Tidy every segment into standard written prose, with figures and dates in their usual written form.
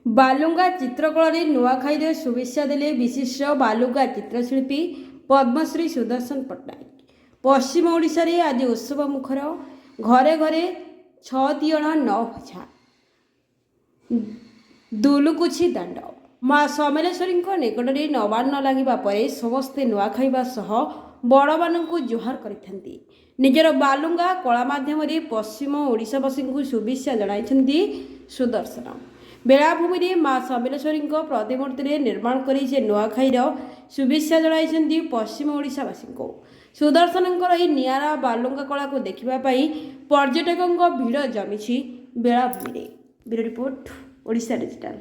बालुंगा चित्रकला नुआखाई शुभेच्छा देले विशिष्ट बालुंगा चित्रशिल्पी पद्मश्री सुदर्शन पट्टनायक। पश्चिम ओडिशा रे आज उत्सव मुखर घरे घरे छतियण न भजा दुलुकुछि दांड माँ समलेश्वरी निकट में नवान्न लगे समस्ते नुआखाइबा सह बड़ मानू जुहार करथांती। निजर बालुंगा कला माध्यम पश्चिम ओडिशावासी शुभेच्छा जणाइछन्ती सुदर्शन। बेलाभूमि में माँ समलेश्वरी प्रतिमूर्ति निर्माण कर नुआखाईर शुभेच्छा जणाइछन्ती पश्चिम ओडिशावासी। सुदर्शन निआरा बालुंगा कला को देखापी पर्यटकों भिड़ जमी बेलाभूमि। Bureau report Odisha digital.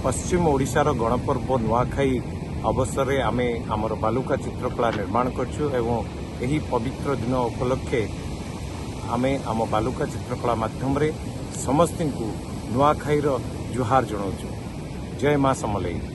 पश्चिम ओडिशार गणपर्व नुआखाई अवसर में आमे आमर बालुका चित्रकला निर्माण करछु एवं यही पवित्र दिन उपलक्षे आमे आम बालुका चित्रकला माध्यम रे समस्त को नुआखाईर जुहार जनाऊँ। जय माँ समलेई।